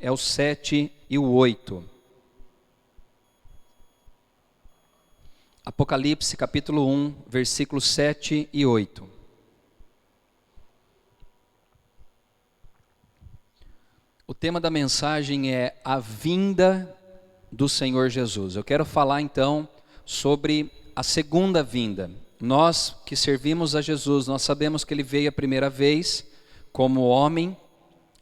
é o 7 e o 8. Apocalipse capítulo 1, versículos 7 e 8. O tema da mensagem é a vinda do Senhor Jesus. Eu quero falar então sobre a segunda vinda. Nós que servimos a Jesus, nós sabemos que Ele veio a primeira vez como homem,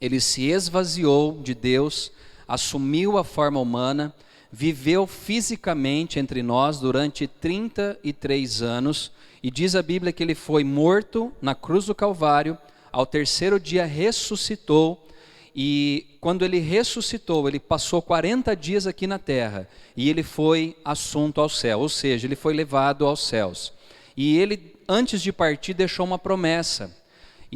Ele se esvaziou de Deus, assumiu a forma humana, viveu fisicamente entre nós durante 33 anos, e diz a Bíblia que Ele foi morto na cruz do Calvário, ao terceiro dia ressuscitou, e quando Ele ressuscitou, Ele passou 40 dias aqui na terra, e Ele foi assunto ao céu, ou seja, Ele foi levado aos céus. E Ele, antes de partir, deixou uma promessa,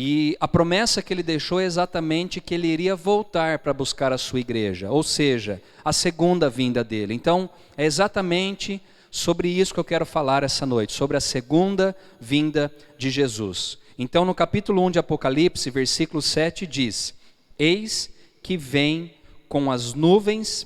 e a promessa que Ele deixou é exatamente que Ele iria voltar para buscar a sua igreja, ou seja, a segunda vinda dEle. Então, é exatamente sobre isso que eu quero falar essa noite, sobre a segunda vinda de Jesus. Então, no capítulo 1 de Apocalipse, versículo 7 diz: Eis que vem com as nuvens,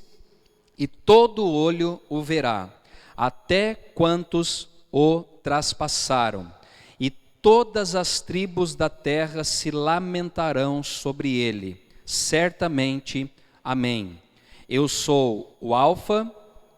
e todo olho o verá, até quantos o traspassaram, e todas as tribos da terra se lamentarão sobre ele. Certamente, amém. Eu sou o Alfa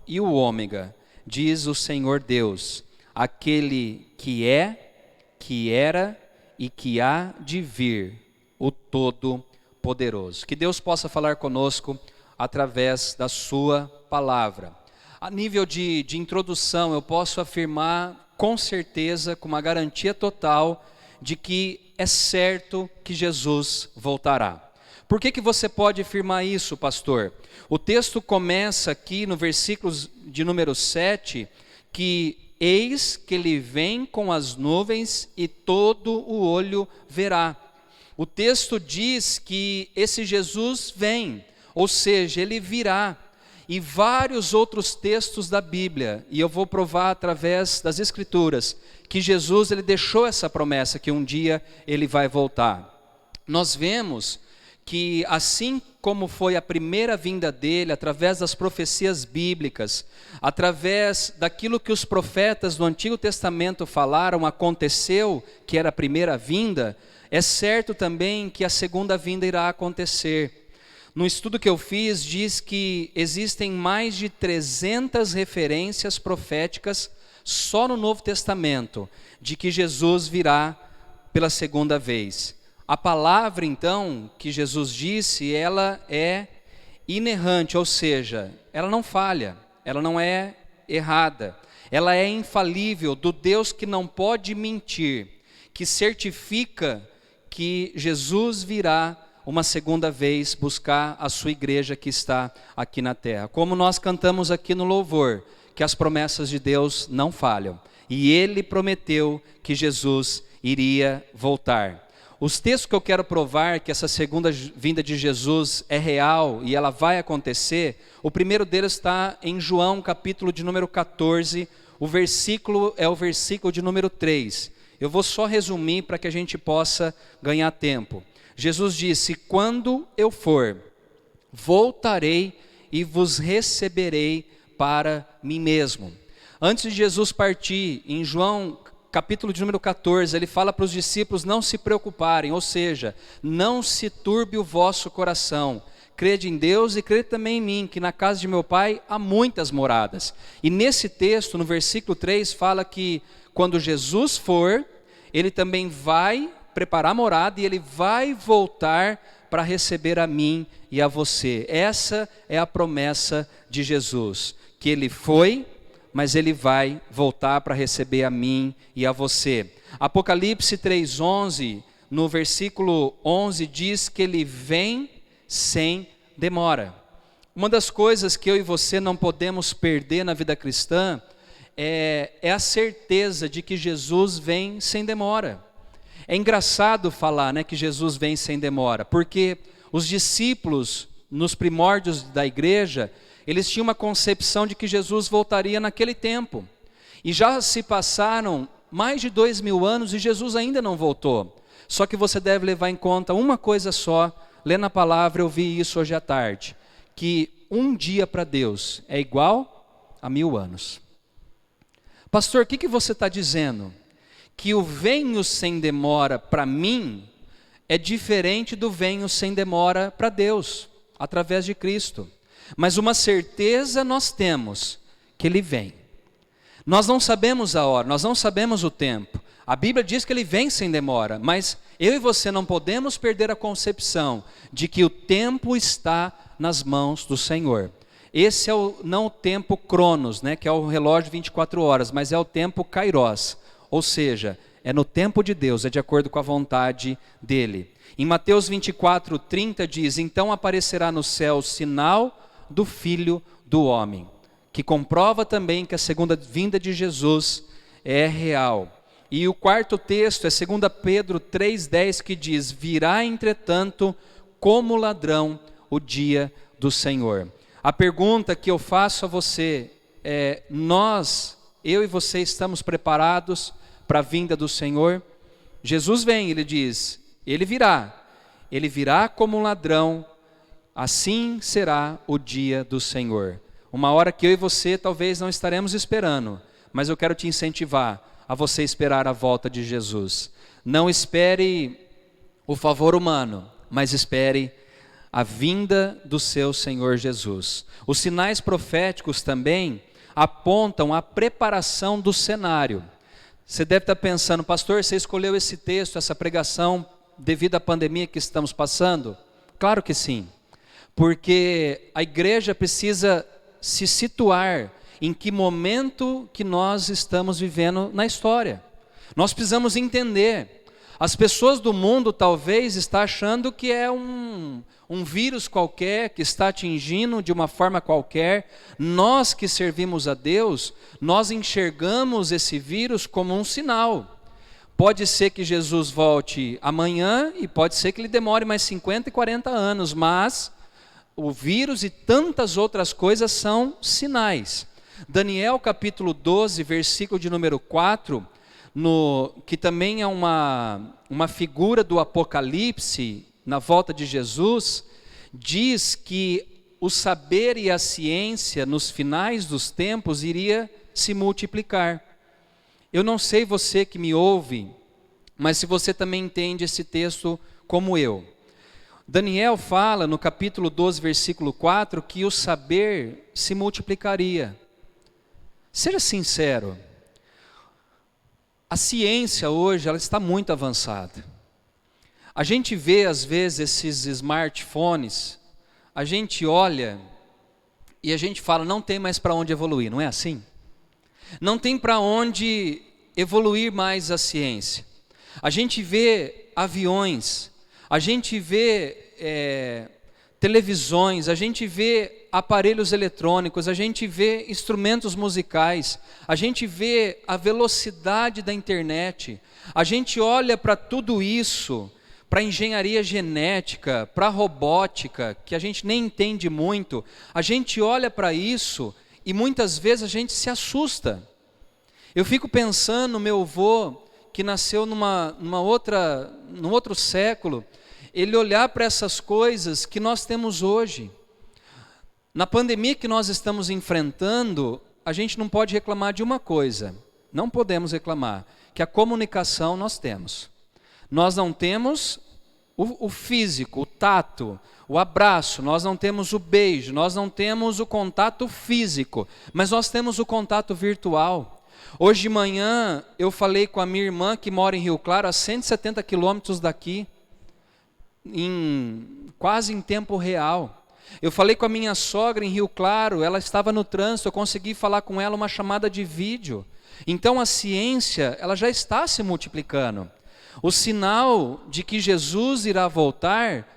e o Ômega, diz o Senhor Deus, aquele que é, que era e que há de vir, o Todo-Poderoso. Que Deus possa falar conosco através da sua palavra. A nível de introdução, eu posso afirmar com certeza, com uma garantia total, de que é certo que Jesus voltará. Por que você pode afirmar isso, pastor? O texto começa aqui no versículo de número 7, que eis que ele vem com as nuvens e todo o olho verá. O texto diz que esse Jesus vem, ou seja, ele virá. E vários outros textos da Bíblia, e eu vou provar através das Escrituras, que Jesus ele deixou essa promessa, que um dia ele vai voltar. Nós vemos que assim como foi a primeira vinda dele, através das profecias bíblicas, através daquilo que os profetas do Antigo Testamento falaram, aconteceu, que era a primeira vinda, é certo também que a segunda vinda irá acontecer. No estudo que eu fiz, diz que existem mais de 300 referências proféticas só no Novo Testamento, de que Jesus virá pela segunda vez. A palavra, então, que Jesus disse, ela é inerrante, ou seja, ela não falha, ela não é errada, ela é infalível, do Deus que não pode mentir, que certifica que Jesus virá uma segunda vez buscar a sua igreja que está aqui na terra. Como nós cantamos aqui no louvor, que as promessas de Deus não falham. E Ele prometeu que Jesus iria voltar. Os textos que eu quero provar que essa segunda vinda de Jesus é real e ela vai acontecer, o primeiro deles está em João capítulo de número 14, o versículo é o versículo de número 3. Eu vou só resumir para que a gente possa ganhar tempo. Jesus disse: quando eu for, voltarei e vos receberei para mim mesmo. Antes de Jesus partir, em João capítulo de número 14, ele fala para os discípulos não se preocuparem, ou seja, não se turbe o vosso coração. Crede em Deus e crede também em mim, que na casa de meu Pai há muitas moradas. E nesse texto, no versículo 3, fala que quando Jesus for, ele também vai preparar morada e ele vai voltar para receber a mim e a você. Essa é a promessa de Jesus, que ele foi, mas ele vai voltar para receber a mim e a você. Apocalipse 3:11, no versículo 11, diz que ele vem sem demora. Uma das coisas que eu e você não podemos perder na vida cristã é a certeza de que Jesus vem sem demora. É engraçado falar, né, que Jesus vem sem demora, porque os discípulos, nos primórdios da igreja, eles tinham uma concepção de que Jesus voltaria naquele tempo. E já se passaram mais de 2000 anos e Jesus ainda não voltou. Só que você deve levar em conta uma coisa só lendo a palavra, eu vi isso hoje à tarde, que um dia para Deus é igual a 1000 anos. Pastor, o que você está dizendo? Que o venho sem demora para mim é diferente do venho sem demora para Deus, através de Cristo. Mas uma certeza nós temos, que Ele vem. Nós não sabemos a hora, nós não sabemos o tempo. A Bíblia diz que Ele vem sem demora, mas eu e você não podemos perder a concepção de que o tempo está nas mãos do Senhor. Esse é não o tempo Cronos, né, que é o relógio de 24 horas, mas é o tempo Kairos, ou seja, é no tempo de Deus, é de acordo com a vontade dEle. Em Mateus 24:30 diz, então aparecerá no céu o sinal do Filho do Homem, que comprova também que a segunda vinda de Jesus é real. E o quarto texto é 2 Pedro 3,10, que diz, virá entretanto como ladrão o dia do Senhor. A pergunta que eu faço a você é, eu e você estamos preparados para a vinda do Senhor? Jesus vem, Ele diz, Ele virá como um ladrão, assim será o dia do Senhor. Uma hora que eu e você talvez não estaremos esperando, mas eu quero te incentivar a você esperar a volta de Jesus. Não espere o favor humano, mas espere a vinda do seu Senhor Jesus. Os sinais proféticos também apontam a preparação do cenário. Você deve estar pensando, pastor, você escolheu esse texto, essa pregação, devido à pandemia que estamos passando? Claro que sim, porque a igreja precisa se situar em que momento que nós estamos vivendo na história. Nós precisamos entender. As pessoas do mundo talvez estão achando que é um vírus qualquer que está atingindo de uma forma qualquer. Nós que servimos a Deus, nós enxergamos esse vírus como um sinal. Pode ser que Jesus volte amanhã e pode ser que ele demore mais 50 e 40 anos, mas o vírus e tantas outras coisas são sinais. Daniel capítulo 12, versículo de número 4, que também é uma figura do Apocalipse, na volta de Jesus, diz que o saber e a ciência nos finais dos tempos iria se multiplicar. Eu não sei você que me ouve, mas se você também entende esse texto como eu. Daniel fala no capítulo 12, versículo 4, que o saber se multiplicaria. Seja sincero, a ciência hoje ela está muito avançada. A gente vê às vezes esses smartphones, a gente olha e a gente fala, não tem mais para onde evoluir, não é assim? Não tem para onde evoluir mais a ciência. A gente vê aviões, a gente vê televisões, a gente vê aparelhos eletrônicos, a gente vê instrumentos musicais, a gente vê a velocidade da internet, a gente olha para tudo isso, para a engenharia genética, para a robótica, que a gente nem entende muito, a gente olha para isso e muitas vezes a gente se assusta. Eu fico pensando no meu avô, que nasceu num outro século, ele olhar para essas coisas que nós temos hoje. Na pandemia que nós estamos enfrentando, a gente não pode reclamar de uma coisa, não podemos reclamar, que a comunicação nós temos. Nós não temos o físico, o tato, o abraço, nós não temos o beijo, nós não temos o contato físico, mas nós temos o contato virtual. Hoje de manhã eu falei com a minha irmã que mora em Rio Claro, a 170 quilômetros daqui, quase em tempo real. Eu falei com a minha sogra em Rio Claro, ela estava no trânsito, eu consegui falar com ela uma chamada de vídeo. Então a ciência, ela já está se multiplicando. O sinal de que Jesus irá voltar,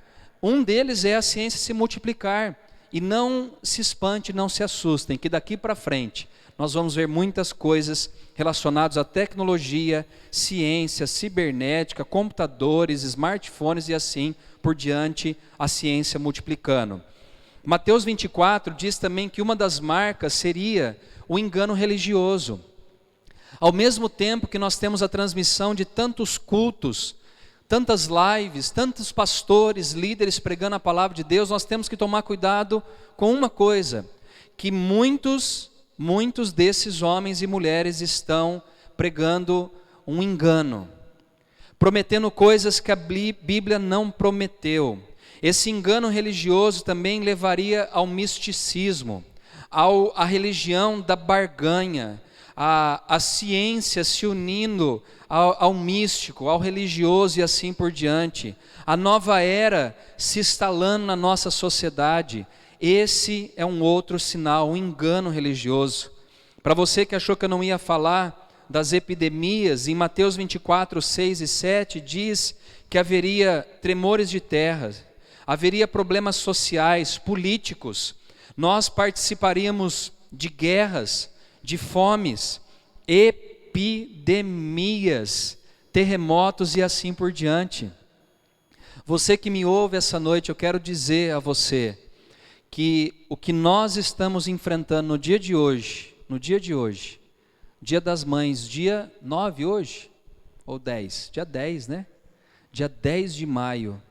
um deles é a ciência se multiplicar. E não se espante, não se assustem, que daqui para frente nós vamos ver muitas coisas relacionadas à tecnologia, ciência, cibernética, computadores, smartphones e assim por diante, a ciência multiplicando. Mateus 24 diz também que uma das marcas seria o engano religioso. Ao mesmo tempo que nós temos a transmissão de tantos cultos, tantas lives, tantos pastores, líderes pregando a palavra de Deus, nós temos que tomar cuidado com uma coisa, que muitos desses homens e mulheres estão pregando um engano, prometendo coisas que a Bíblia não prometeu. Esse engano religioso também levaria ao misticismo, à religião da barganha, a ciência se unindo ao místico, ao religioso e assim por diante. A nova era se instalando na nossa sociedade. Esse é um outro sinal, um engano religioso. Para você que achou que eu não ia falar das epidemias, em Mateus 24, 6 e 7, diz que haveria tremores de terra, haveria problemas sociais, políticos, nós participaríamos de guerras, de fomes, epidemias, terremotos e assim por diante. Você que me ouve essa noite, eu quero dizer a você que o que nós estamos enfrentando no dia de hoje, Dia das Mães, dia 9 hoje, ou 10? Dia 10, né? Dia 10 de maio.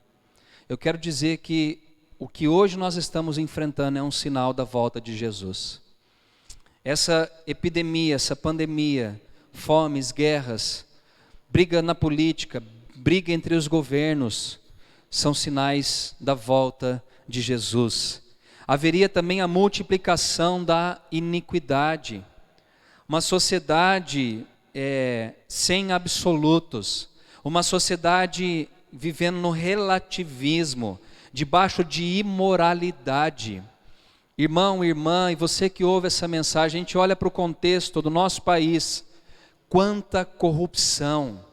Eu quero dizer que o que hoje nós estamos enfrentando é um sinal da volta de Jesus. Essa epidemia, essa pandemia, fomes, guerras, briga na política, briga entre os governos, são sinais da volta de Jesus. Haveria também a multiplicação da iniquidade, uma sociedade sem absolutos, uma sociedade vivendo no relativismo, debaixo de imoralidade. Irmão, irmã, e você que ouve essa mensagem, a gente olha para o contexto do nosso país, quanta corrupção,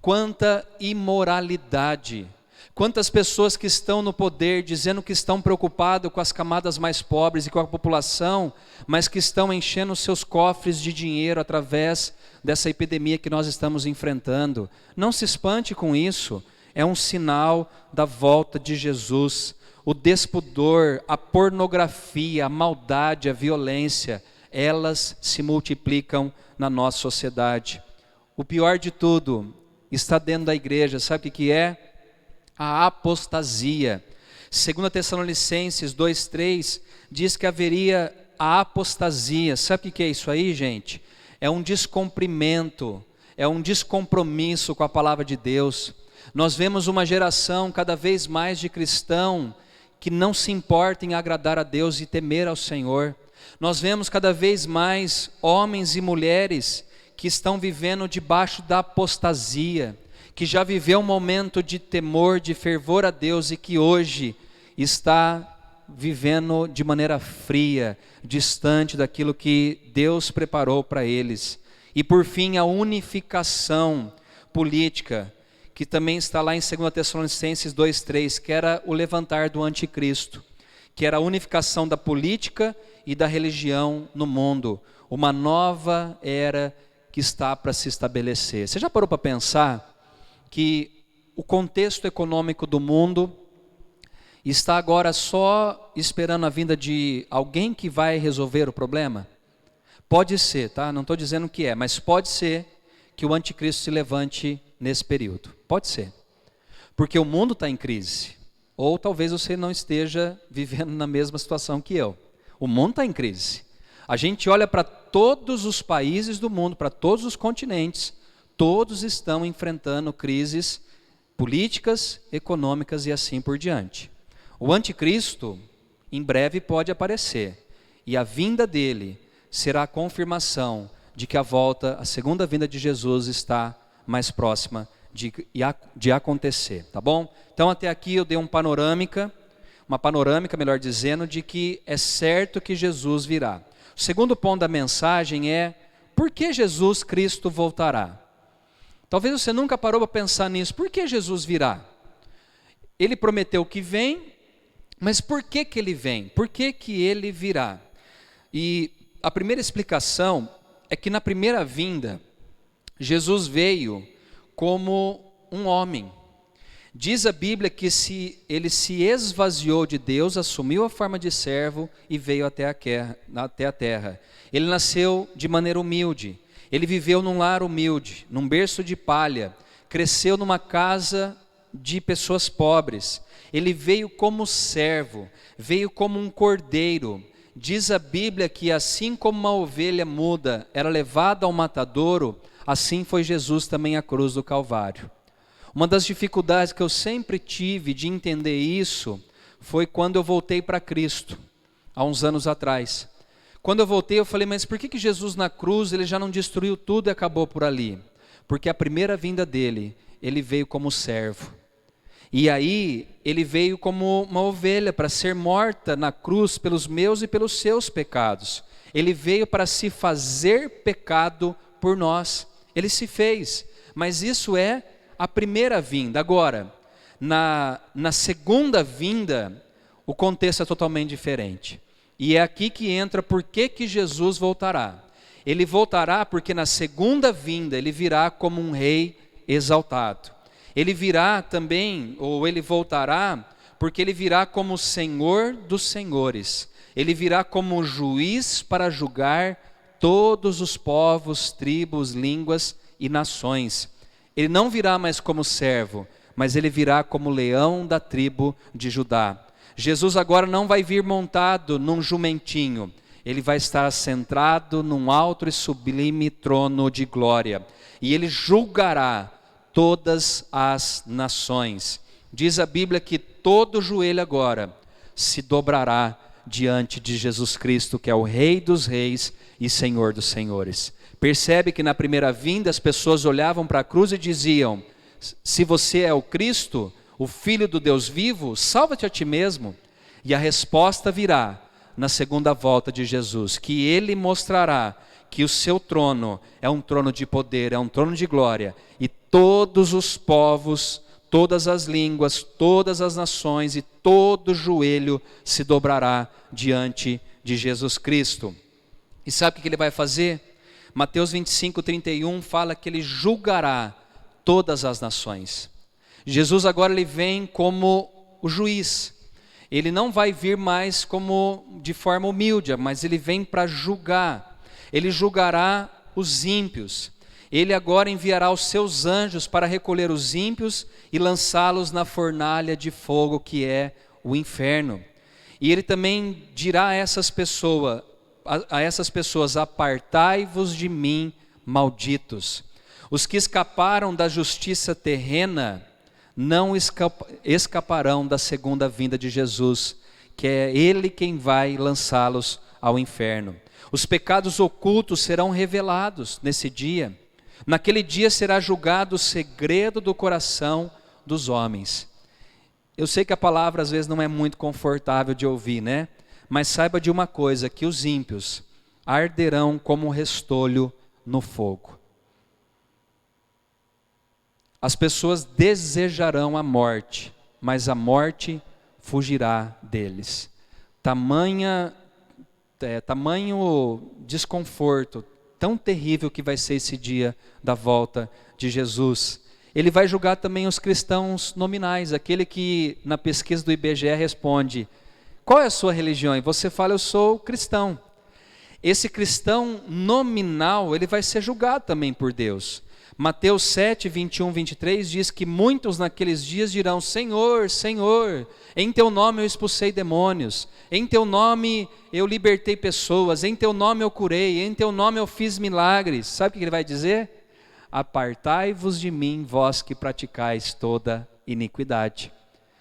quanta imoralidade, quantas pessoas que estão no poder dizendo que estão preocupados com as camadas mais pobres e com a população, mas que estão enchendo os seus cofres de dinheiro através dessa epidemia que nós estamos enfrentando. Não se espante com isso, é um sinal da volta de Jesus. O despudor, a pornografia, a maldade, a violência, elas se multiplicam na nossa sociedade. O pior de tudo está dentro da igreja, sabe o que é? A apostasia. 2 Tessalonicenses 2:3 diz que haveria a apostasia. Sabe o que é isso aí, gente? É um descumprimento, é um descompromisso com a palavra de Deus. Nós vemos uma geração cada vez mais de cristão que não se importa em agradar a Deus e temer ao Senhor. Nós vemos cada vez mais homens e mulheres que estão vivendo debaixo da apostasia, que já viveu um momento de temor, de fervor a Deus e que hoje está vivendo de maneira fria, distante daquilo que Deus preparou para eles. E por fim, a unificação política, que também está lá em 2 Tessalonicenses 2:3, que era o levantar do anticristo, que era a unificação da política e da religião no mundo, uma nova era que está para se estabelecer. Você já parou para pensar que o contexto econômico do mundo está agora só esperando a vinda de alguém que vai resolver o problema? Pode ser, tá? Não estou dizendo que é, mas pode ser que o anticristo se levante nesse período. Pode ser. Porque o mundo está em crise. Ou talvez você não esteja vivendo na mesma situação que eu. O mundo está em crise. A gente olha para todos os países do mundo, para todos os continentes, todos estão enfrentando crises políticas, econômicas e assim por diante. O anticristo em breve pode aparecer, e a vinda dele será a confirmação de que a segunda vinda de Jesus está mais próxima de acontecer, tá bom? Então até aqui eu dei uma panorâmica, melhor dizendo, de que é certo que Jesus virá. O segundo ponto da mensagem é: por que Jesus Cristo voltará? Talvez você nunca parou para pensar nisso. Por que Jesus virá? Ele prometeu que vem, mas por que ele vem? Por que ele virá? E a primeira explicação é que na primeira vinda, Jesus veio como um homem. Diz a Bíblia que ele se esvaziou de Deus, assumiu a forma de servo e veio até a terra. Ele nasceu de maneira humilde. Ele viveu num lar humilde, num berço de palha, cresceu numa casa de pessoas pobres. Ele veio como servo, veio como um cordeiro. Diz a Bíblia que assim como uma ovelha muda era levada ao matadouro, assim foi Jesus também à cruz do Calvário. Uma das dificuldades que eu sempre tive de entender isso foi quando eu voltei para Cristo, há uns anos atrás. Quando eu voltei, eu falei, mas por que Jesus na cruz, ele já não destruiu tudo e acabou por ali? Porque a primeira vinda dele, ele veio como servo. E aí, ele veio como uma ovelha para ser morta na cruz pelos meus e pelos seus pecados. Ele veio para se fazer pecado por nós. Ele se fez, mas isso é a primeira vinda. Agora, na segunda vinda, o contexto é totalmente diferente. E é aqui que entra por que Jesus voltará. Ele voltará porque na segunda vinda ele virá como um rei exaltado. Ele virá também, ou ele voltará, porque ele virá como Senhor dos senhores. Ele virá como juiz para julgar todos os povos, tribos, línguas e nações. Ele não virá mais como servo, mas ele virá como leão da tribo de Judá. Jesus agora não vai vir montado num jumentinho, ele vai estar centrado num alto e sublime trono de glória, e ele julgará todas as nações. Diz a Bíblia que todo joelho agora se dobrará diante de Jesus Cristo, que é o Rei dos reis e Senhor dos senhores. Percebe que na primeira vinda as pessoas olhavam para a cruz e diziam, se você é o Cristo, o Filho do Deus vivo, salva-te a ti mesmo. E a resposta virá na segunda volta de Jesus, que ele mostrará que o seu trono é um trono de poder, é um trono de glória, e todos os povos, todas as línguas, todas as nações e todo joelho se dobrará diante de Jesus Cristo. E sabe o que ele vai fazer? Mateus 25:31 fala que ele julgará todas as nações. Jesus agora ele vem como o juiz. Ele não vai vir mais como de forma humilde, mas ele vem para julgar. Ele julgará os ímpios. Ele agora enviará os seus anjos para recolher os ímpios e lançá-los na fornalha de fogo que é o inferno. E ele também dirá a essas pessoas, apartai-vos de mim, malditos. Os que escaparam da justiça terrena não escaparão da segunda vinda de Jesus, que é ele quem vai lançá-los ao inferno. Os pecados ocultos serão revelados nesse dia. Naquele dia será julgado o segredo do coração dos homens. Eu sei que a palavra às vezes não é muito confortável de ouvir, né? Mas saiba de uma coisa, que os ímpios arderão como um restolho no fogo. As pessoas desejarão a morte, mas a morte fugirá deles. Tamanho desconforto, tão terrível que vai ser esse dia da volta de Jesus. Ele vai julgar também os cristãos nominais, aquele que na pesquisa do IBGE responde, qual é a sua religião? E você fala, eu sou cristão. Esse cristão nominal, ele vai ser julgado também por Deus. Mateus 7, 21, 23 diz que muitos naqueles dias dirão, Senhor, Senhor, em teu nome eu expulsei demônios, em teu nome eu libertei pessoas, em teu nome eu curei, em teu nome eu fiz milagres. Sabe o que ele vai dizer? Apartai-vos de mim, vós que praticais toda iniquidade.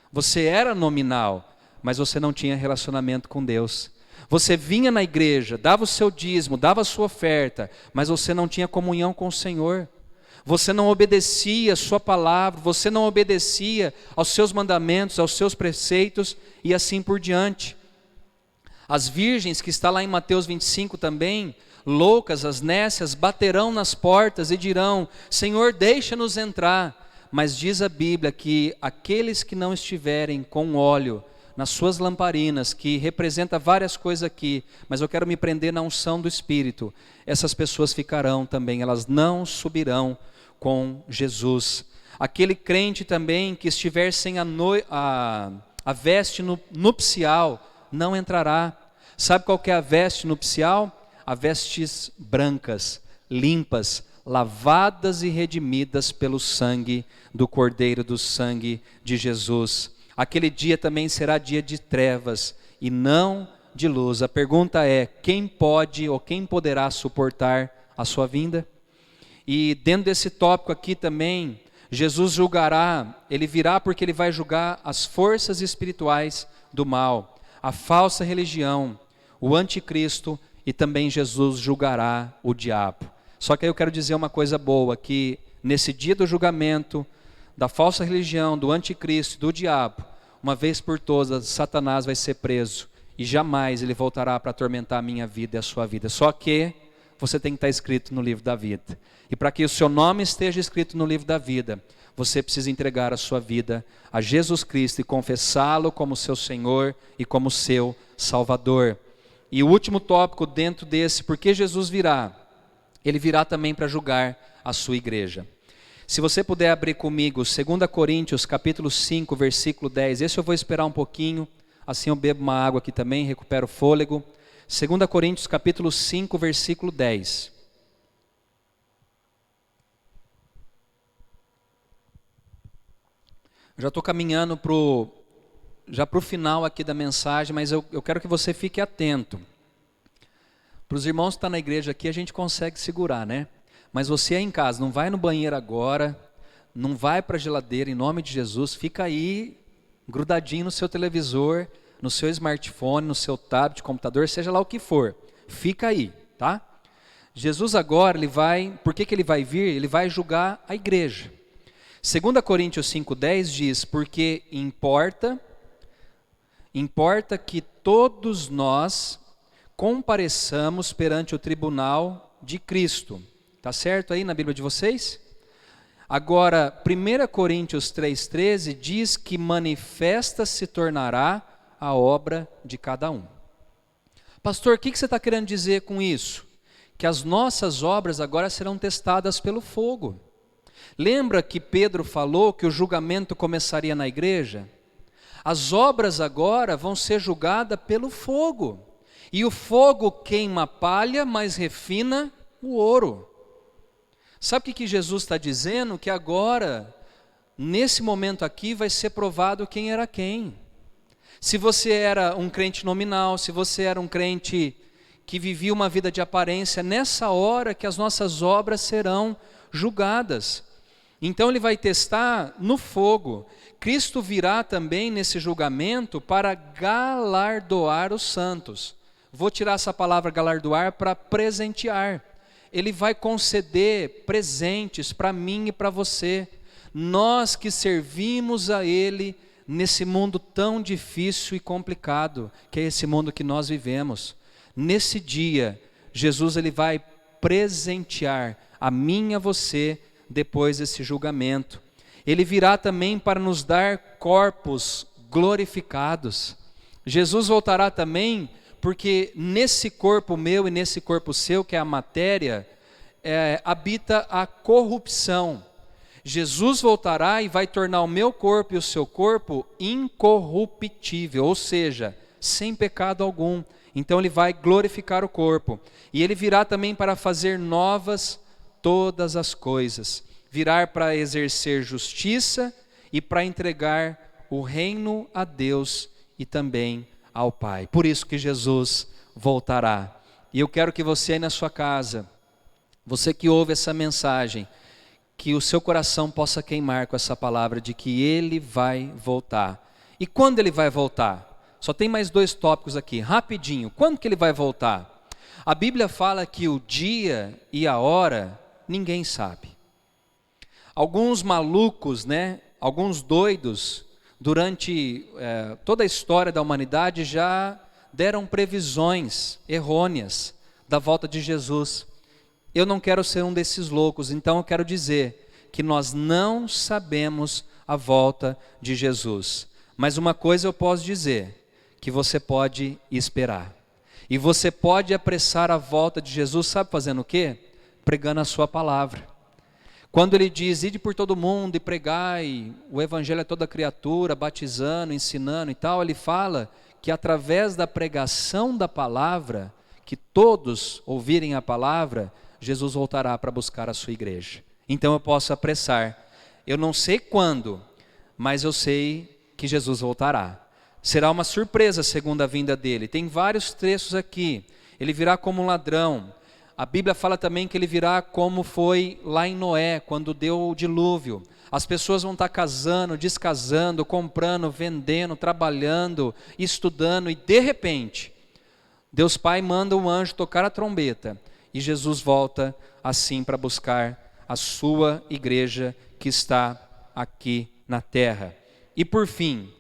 Você era nominal, mas você não tinha relacionamento com Deus. Você vinha na igreja, dava o seu dízimo, dava a sua oferta, mas você não tinha comunhão com o Senhor. Você não obedecia a sua palavra, você não obedecia aos seus mandamentos, aos seus preceitos e assim por diante. As virgens, que está lá em Mateus 25 também, loucas, as nécias, baterão nas portas e dirão, Senhor, deixa-nos entrar. Mas diz a Bíblia que aqueles que não estiverem com óleo nas suas lamparinas, que representa várias coisas aqui, mas eu quero me prender na unção do Espírito, essas pessoas ficarão também, elas não subirão com Jesus. Aquele crente também que estiver sem a veste nupcial, não entrará. Sabe qual que é a veste nupcial? As vestes brancas, limpas, lavadas e redimidas pelo sangue do Cordeiro, do sangue de Jesus. Aquele dia também será dia de trevas e não de luz. A pergunta é: quem pode ou quem poderá suportar a sua vinda? E dentro desse tópico aqui também, Jesus julgará, ele virá porque ele vai julgar as forças espirituais do mal, a falsa religião, o anticristo, e também Jesus julgará o diabo. Só que aí eu quero dizer uma coisa boa, que nesse dia do julgamento, da falsa religião, do anticristo, do diabo, uma vez por todas, Satanás vai ser preso, e jamais ele voltará para atormentar a minha vida e a sua vida. Só que você tem que estar escrito no livro da vida. E para que o seu nome esteja escrito no livro da vida, você precisa entregar a sua vida a Jesus Cristo e confessá-lo como seu Senhor e como seu Salvador. E o último tópico dentro desse, porque Jesus virá, ele virá também para julgar a sua igreja. Se você puder abrir comigo 2 Coríntios capítulo 5, versículo 10, esse eu vou esperar um pouquinho, assim eu bebo uma água aqui também, recupero o fôlego. 2 Coríntios capítulo 5, versículo 10. Já estou caminhando para o final aqui da mensagem, mas eu quero que você fique atento. Para os irmãos que estão na igreja aqui, a gente consegue segurar, né? Mas você aí em casa, não vai no banheiro agora, não vai para a geladeira, em nome de Jesus, fica aí grudadinho no seu televisor, no seu smartphone, no seu tablet, computador, seja lá o que for. Fica aí, tá? Jesus agora, por que ele vai vir? Ele vai julgar a igreja. 2 Coríntios 5,10 diz: porque importa que todos nós compareçamos perante o tribunal de Cristo. Está certo aí na Bíblia de vocês? Agora, 1 Coríntios 3,13 diz que manifesta se tornará a obra de cada um. Pastor, o que você está querendo dizer com isso? Que as nossas obras agora serão testadas pelo fogo. Lembra que Pedro falou que o julgamento começaria na igreja? As obras agora vão ser julgadas pelo fogo. E o fogo queima a palha, mas refina o ouro. Sabe o que Jesus está dizendo? Que agora, nesse momento aqui, vai ser provado quem era quem. Se você era um crente nominal, se você era um crente que vivia uma vida de aparência, nessa hora que as nossas obras serão julgadas. Então ele vai testar no fogo. Cristo virá também nesse julgamento para galardoar os santos. Vou tirar essa palavra galardoar para presentear. Ele vai conceder presentes para mim e para você. Nós que servimos a Ele nesse mundo tão difícil e complicado, que é esse mundo que nós vivemos. Nesse dia, Jesus ele vai presentear a mim e a você depois desse julgamento. Ele virá também para nos dar corpos glorificados. Jesus voltará também porque nesse corpo meu e nesse corpo seu, que é a matéria, habita a corrupção. Jesus voltará e vai tornar o meu corpo e o seu corpo incorruptível, ou seja, sem pecado algum. Então ele vai glorificar o corpo. E ele virá também para fazer novas todas as coisas. Virá para exercer justiça e para entregar o reino a Deus e também ao Pai. Por isso que Jesus voltará. E eu quero que você aí na sua casa, você que ouve essa mensagem, que o seu coração possa queimar com essa palavra de que Ele vai voltar. E quando Ele vai voltar? Só tem mais 2 tópicos aqui, rapidinho. Quando que Ele vai voltar? A Bíblia fala que o dia e a hora, ninguém sabe. Alguns malucos, alguns doidos, durante toda a história da humanidade já deram previsões errôneas da volta de Jesus. Eu não quero ser um desses loucos, então eu quero dizer que nós não sabemos a volta de Jesus. Mas uma coisa eu posso dizer, que você pode esperar. E você pode apressar a volta de Jesus, sabe fazendo o quê? Pregando a sua palavra. Quando ele diz, ide por todo mundo e pregai o evangelho a toda criatura, batizando, ensinando e tal, ele fala que através da pregação da palavra, que todos ouvirem a palavra, Jesus voltará para buscar a sua igreja. Então eu posso apressar. Eu não sei quando, mas eu sei que Jesus voltará. Será uma surpresa a segunda vinda dele. Tem vários trechos aqui. Ele virá como um ladrão. A Bíblia fala também que ele virá como foi lá em Noé, quando deu o dilúvio. As pessoas vão estar casando, descasando, comprando, vendendo, trabalhando, estudando, e de repente, Deus Pai manda um anjo tocar a trombeta, e Jesus volta assim para buscar a sua igreja que está aqui na terra. E por fim,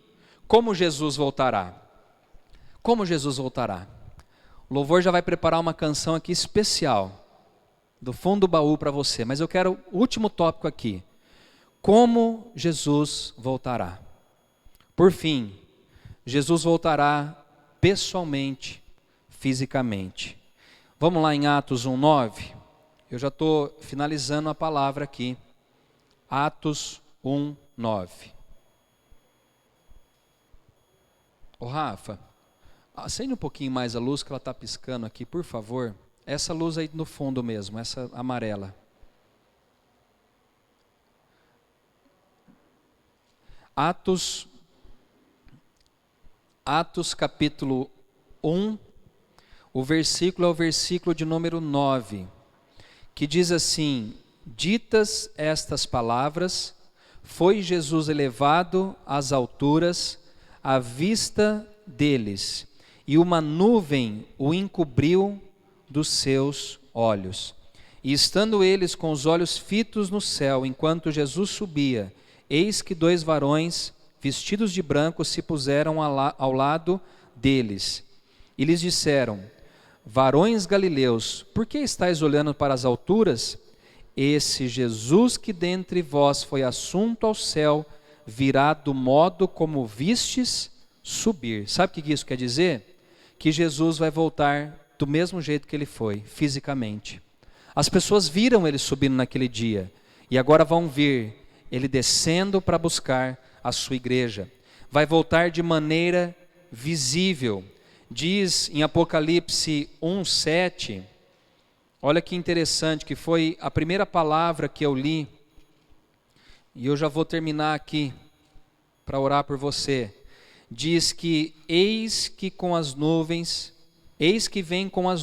como Jesus voltará? Como Jesus voltará? O louvor já vai preparar uma canção aqui especial, do fundo do baú para você, mas eu quero o último tópico aqui. Como Jesus voltará? Por fim, Jesus voltará pessoalmente, fisicamente. Vamos lá em Atos 1:9. Eu já estou finalizando a palavra aqui. Atos 1:9. Ô Rafa, acende um pouquinho mais a luz que ela está piscando aqui, por favor. Essa luz aí no fundo mesmo, essa amarela. Atos capítulo 1, o versículo é o versículo de número 9, que diz assim: ditas estas palavras, foi Jesus elevado às alturas, à vista deles, e uma nuvem o encobriu dos seus olhos. E estando eles com os olhos fitos no céu, enquanto Jesus subia, eis que 2 varões, vestidos de branco, se puseram ao lado deles. E lhes disseram: varões galileus, por que estáis olhando para as alturas? Esse Jesus que dentre vós foi assunto ao céu, virá do modo como vistes subir. Sabe o que isso quer dizer? Que Jesus vai voltar do mesmo jeito que ele foi, fisicamente. As pessoas viram ele subindo naquele dia, e agora vão ver ele descendo para buscar a sua igreja. Vai voltar de maneira visível. Diz em Apocalipse 1:7, olha que interessante, que foi a primeira palavra que eu li, e eu já vou terminar aqui para orar por você. Diz que eis que vem com as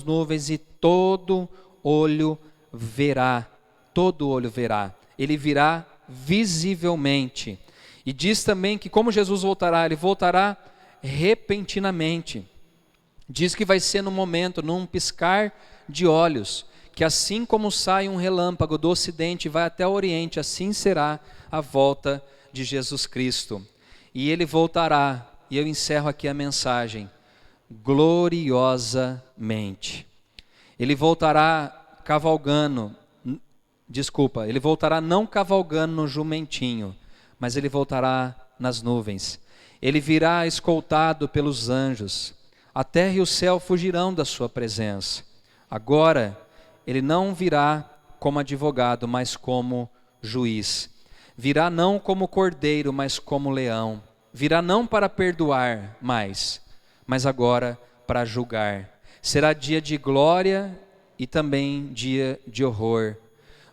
nuvens, e todo olho verá, ele virá visivelmente. E diz também que como Jesus voltará, ele voltará repentinamente. Diz que vai ser no momento, num piscar de olhos, que assim como sai um relâmpago do ocidente e vai até o oriente, assim será a volta de Jesus Cristo. E ele voltará, e eu encerro aqui a mensagem, gloriosamente. Ele voltará ele voltará não cavalgando no jumentinho, mas ele voltará nas nuvens. Ele virá escoltado pelos anjos. A terra e o céu fugirão da sua presença. Agora, ele não virá como advogado, mas como juiz. Virá não como cordeiro, mas como leão. Virá não para perdoar mais, mas agora para julgar. Será dia de glória e também dia de horror.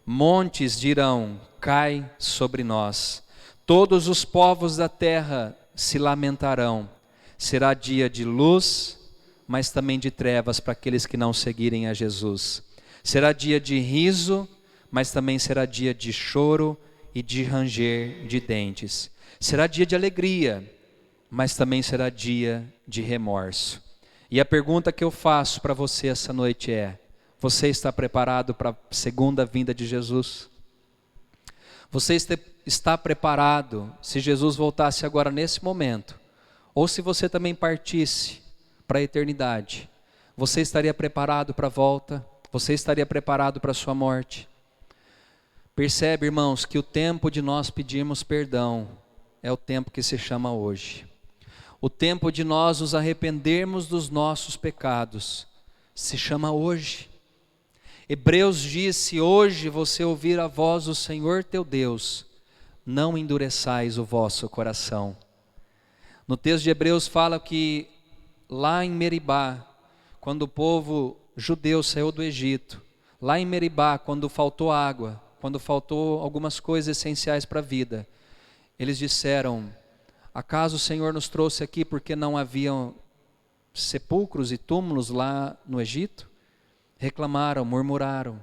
Montes dirão: cai sobre nós. Todos os povos da terra se lamentarão. Será dia de luz, mas também de trevas para aqueles que não seguirem a Jesus. Será dia de riso, mas também será dia de choro e de ranger de dentes. Será dia de alegria, mas também será dia de remorso. E a pergunta que eu faço para você essa noite é: você está preparado para a segunda vinda de Jesus? Você está preparado se Jesus voltasse agora nesse momento? Ou se você também partisse para a eternidade? Você estaria preparado para a volta? Você estaria preparado para a sua morte? Percebe, irmãos, que o tempo de nós pedirmos perdão é o tempo que se chama hoje. O tempo de nós nos arrependermos dos nossos pecados se chama hoje. Hebreus diz: se hoje você ouvir a voz do Senhor teu Deus, não endureçais o vosso coração. No texto de Hebreus fala que lá em Meribá, quando o povo judeu saiu do Egito, lá em Meribá, quando faltou água, quando faltou algumas coisas essenciais para a vida, eles disseram: acaso o Senhor nos trouxe aqui porque não haviam sepulcros e túmulos lá no Egito? Reclamaram, murmuraram.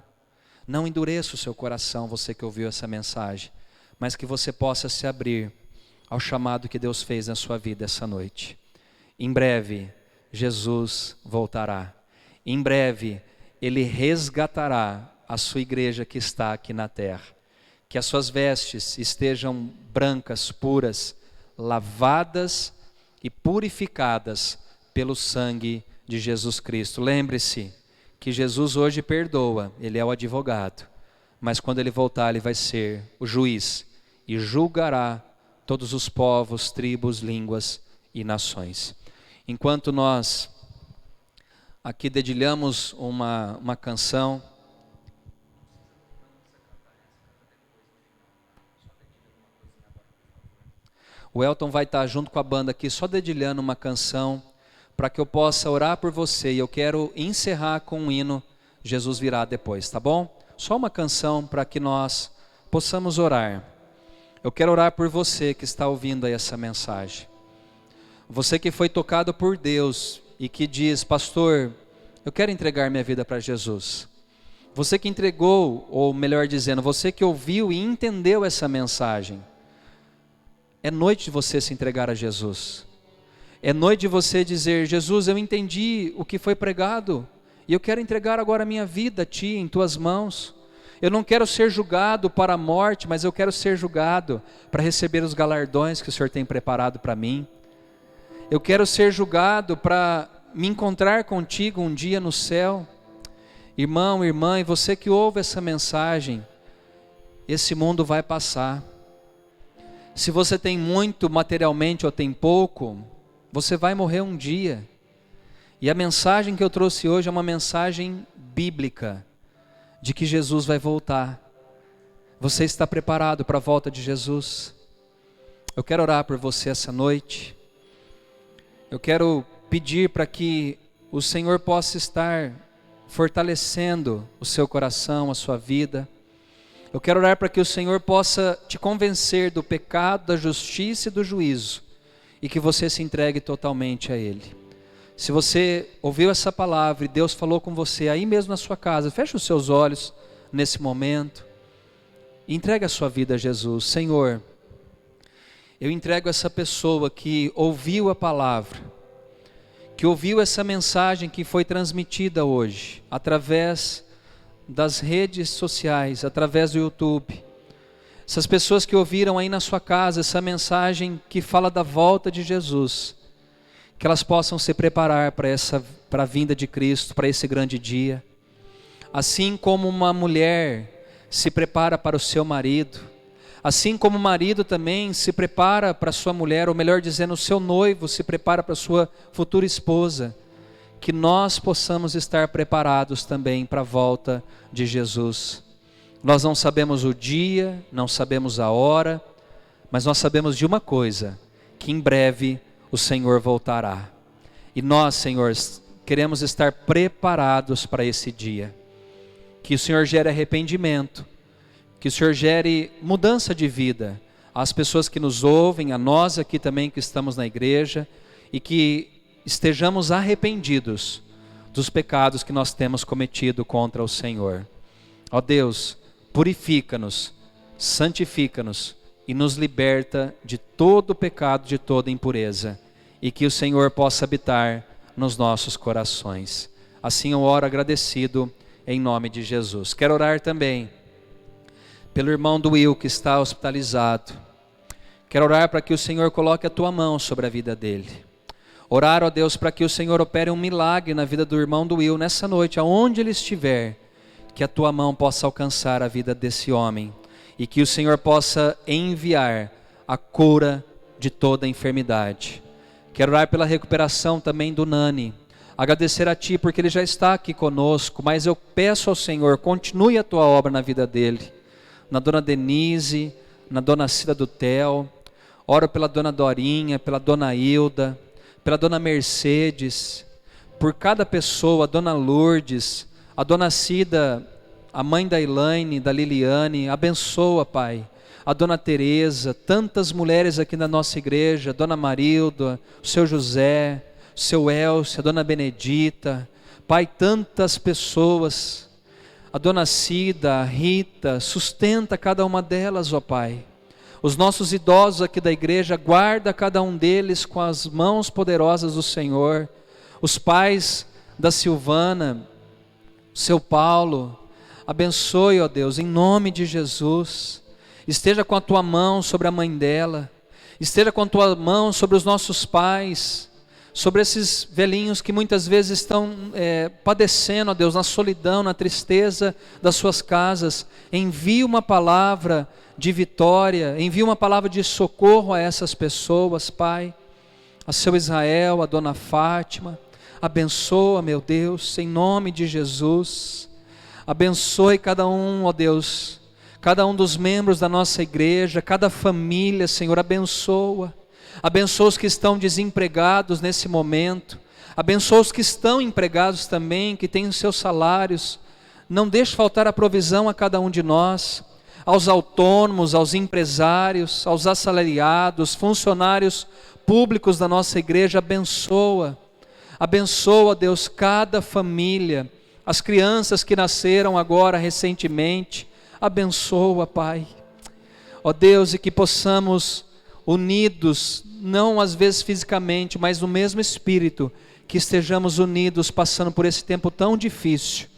Não endureça o seu coração, você que ouviu essa mensagem, mas que você possa se abrir ao chamado que Deus fez na sua vida essa noite. Em breve, Jesus voltará. Em breve, Ele resgatará a sua igreja que está aqui na terra. Que as suas vestes estejam brancas, puras, lavadas e purificadas pelo sangue de Jesus Cristo. Lembre-se que Jesus hoje perdoa, Ele é o advogado, mas quando Ele voltar, Ele vai ser o juiz e julgará todos os povos, tribos, línguas e nações. Enquanto nós aqui dedilhamos uma canção, o Elton vai estar junto com a banda aqui, só dedilhando uma canção, para que eu possa orar por você. E eu quero encerrar com um hino, Jesus virá depois, tá bom? Só uma canção para que nós possamos orar. Eu quero orar por você que está ouvindo aí essa mensagem. Você que foi tocado por Deus e que diz: pastor, eu quero entregar minha vida para Jesus. Você que entregou, ou melhor dizendo, você que ouviu e entendeu essa mensagem. É noite de você se entregar a Jesus. É noite de você dizer: Jesus, eu entendi o que foi pregado e eu quero entregar agora a minha vida a Ti, em Tuas mãos. Eu não quero ser julgado para a morte, mas eu quero ser julgado para receber os galardões que o Senhor tem preparado para mim. Eu quero ser julgado para me encontrar contigo um dia no céu. Irmão, irmã, e você que ouve essa mensagem, esse mundo vai passar. Se você tem muito materialmente ou tem pouco, você vai morrer um dia. E a mensagem que eu trouxe hoje é uma mensagem bíblica, de que Jesus vai voltar. Você está preparado para a volta de Jesus? Eu quero orar por você essa noite. Eu quero pedir para que o Senhor possa estar fortalecendo o seu coração, a sua vida. Eu quero orar para que o Senhor possa te convencer do pecado, da justiça e do juízo, e que você se entregue totalmente a Ele. Se você ouviu essa palavra e Deus falou com você aí mesmo na sua casa, feche os seus olhos nesse momento e entregue a sua vida a Jesus. Senhor, eu entrego essa pessoa que ouviu a palavra, que ouviu essa mensagem que foi transmitida hoje, através das redes sociais, através do YouTube. Essas pessoas que ouviram aí na sua casa essa mensagem que fala da volta de Jesus, que elas possam se preparar para a vinda de Cristo, para esse grande dia. Assim como uma mulher se prepara para o seu marido, assim como o marido também se prepara para a sua mulher, ou melhor dizendo, o seu noivo se prepara para a sua futura esposa, que nós possamos estar preparados também para a volta de Jesus. Nós não sabemos o dia, não sabemos a hora, mas nós sabemos de uma coisa, que em breve o Senhor voltará. E nós, Senhor, queremos estar preparados para esse dia. Que o Senhor gere arrependimento, que o Senhor gere mudança de vida às pessoas que nos ouvem, a nós aqui também que estamos na igreja, e que estejamos arrependidos dos pecados que nós temos cometido contra o Senhor. Ó Deus, purifica-nos, santifica-nos e nos liberta de todo pecado, de toda impureza, e que o Senhor possa habitar nos nossos corações. Assim eu oro agradecido em nome de Jesus. Quero orar também pelo irmão do Will que está hospitalizado. Quero orar para que o Senhor coloque a tua mão sobre a vida dele. Orar, ó Deus, para que o Senhor opere um milagre na vida do irmão do Will nessa noite, aonde ele estiver, que a tua mão possa alcançar a vida desse homem e que o Senhor possa enviar a cura de toda enfermidade. Quero orar pela recuperação também do Nani, agradecer a Ti porque ele já está aqui conosco, mas eu peço ao Senhor, continue a Tua obra na vida dele, na dona Denise, na dona Cida do Tel, oro pela dona Dorinha, pela dona Hilda, pela dona Mercedes, por cada pessoa, a dona Lourdes, a dona Cida a mãe da Elaine, da Liliane, abençoa, Pai, a Dona Teresa, tantas mulheres aqui na nossa igreja, a Dona Marilda, o Seu José, o Seu Elcio, a Dona Benedita, Pai, tantas pessoas, a Dona Cida, a Rita, sustenta cada uma delas, ó Pai. Os nossos idosos aqui da igreja, guarda cada um deles com as mãos poderosas do Senhor. Os pais da Silvana, seu Paulo, abençoe, ó Deus, em nome de Jesus. Esteja com a tua mão sobre a mãe dela, esteja com a tua mão sobre os nossos pais, sobre esses velhinhos que muitas vezes estão padecendo, ó Deus, na solidão, na tristeza das suas casas. Envie uma palavra de vitória, envie uma palavra de socorro a essas pessoas, Pai. A seu Israel, a Dona Fátima, abençoa, meu Deus, em nome de Jesus. Abençoe cada um, ó Deus, cada um dos membros da nossa igreja, cada família, Senhor, abençoa. Abençoa os que estão desempregados nesse momento, abençoa os que estão empregados também, que têm os seus salários. Não deixe faltar a provisão a cada um de nós, aos autônomos, aos empresários, aos assalariados, funcionários públicos da nossa igreja. Abençoa, abençoa, Deus, cada família, as crianças que nasceram agora recentemente, abençoa, Pai, ó Deus, e que possamos, unidos, não às vezes fisicamente, mas no mesmo Espírito, que estejamos unidos passando por esse tempo tão difícil,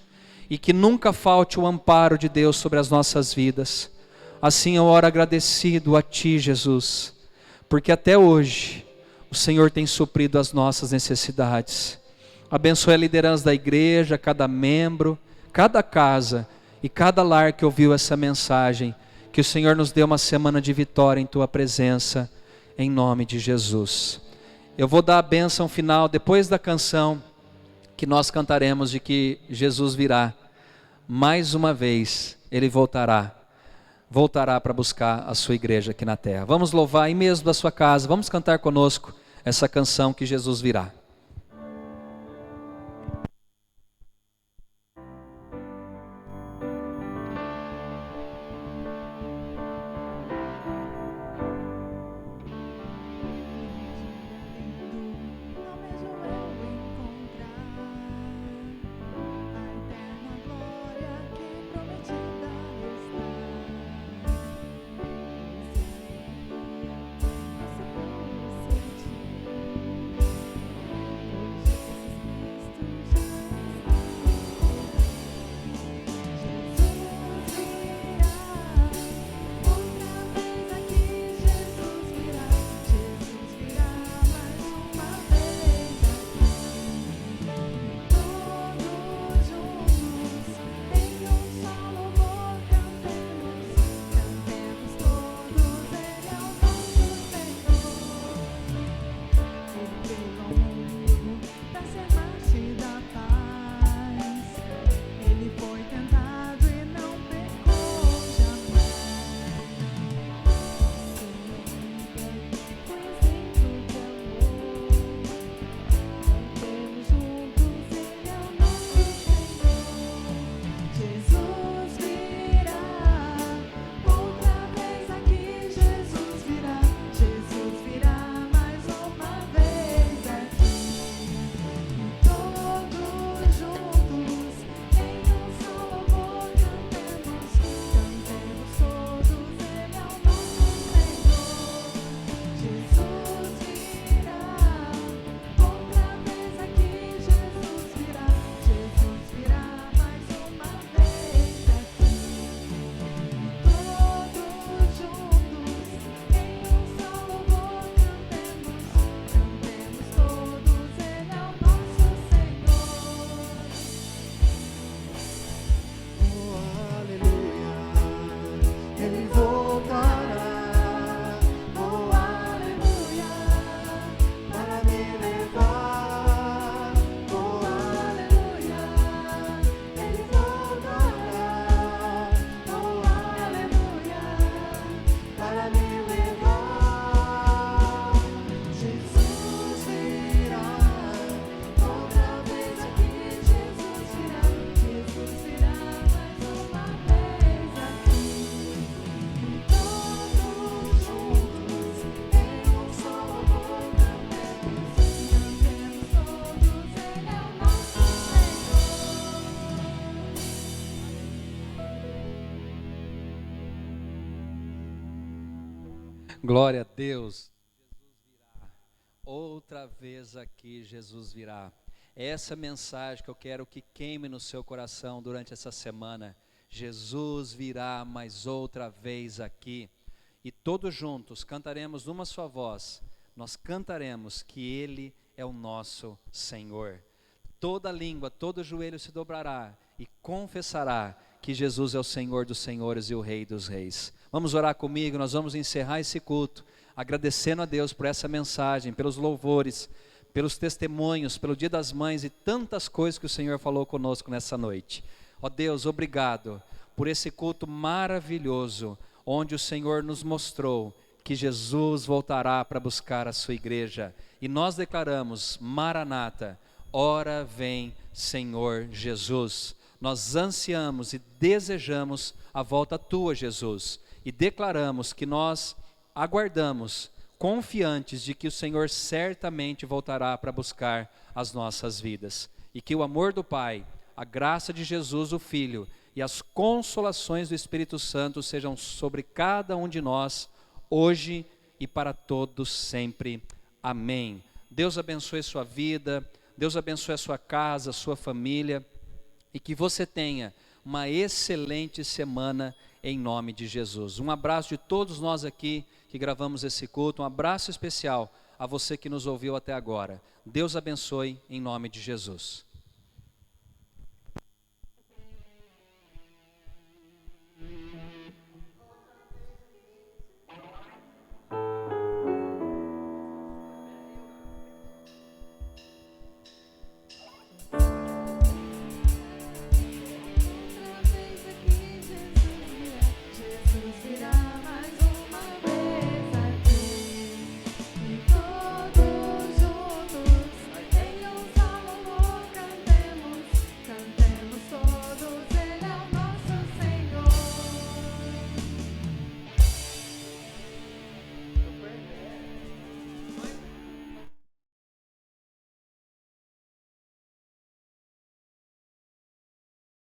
e que nunca falte o amparo de Deus sobre as nossas vidas. Assim eu oro agradecido a Ti, Jesus, porque até hoje o Senhor tem suprido as nossas necessidades. Abençoe a liderança da igreja, cada membro, cada casa e cada lar que ouviu essa mensagem. Que o Senhor nos dê uma semana de vitória em Tua presença, em nome de Jesus. Eu vou dar a bênção final depois da canção que nós cantaremos de que Jesus virá. Mais uma vez Ele voltará para buscar a sua igreja aqui na terra. Vamos louvar aí mesmo da sua casa, vamos cantar conosco essa canção que Jesus virá. Glória a Deus. Outra vez aqui Jesus virá. Essa mensagem que eu quero que queime no seu coração durante essa semana. Jesus virá mais outra vez aqui. E todos juntos cantaremos numa só voz. Nós cantaremos que Ele é o nosso Senhor. Toda língua, todo joelho se dobrará e confessará que Jesus é o Senhor dos senhores e o Rei dos reis. Vamos orar comigo, nós vamos encerrar esse culto, agradecendo a Deus por essa mensagem, pelos louvores, pelos testemunhos, pelo Dia das Mães e tantas coisas que o Senhor falou conosco nessa noite. Ó Deus, obrigado por esse culto maravilhoso, onde o Senhor nos mostrou que Jesus voltará para buscar a sua igreja. E nós declaramos, Maranata, ora vem Senhor Jesus. Nós ansiamos e desejamos a volta tua, Jesus. E declaramos que nós aguardamos, confiantes de que o Senhor certamente voltará para buscar as nossas vidas. E que o amor do Pai, a graça de Jesus, o Filho, e as consolações do Espírito Santo sejam sobre cada um de nós, hoje e para todos sempre. Amém. Deus abençoe sua vida, Deus abençoe a sua casa, a sua família, e que você tenha uma excelente semana em nome de Jesus. Um abraço de todos nós aqui que gravamos esse culto, um abraço especial a você que nos ouviu até agora. Deus abençoe em nome de Jesus.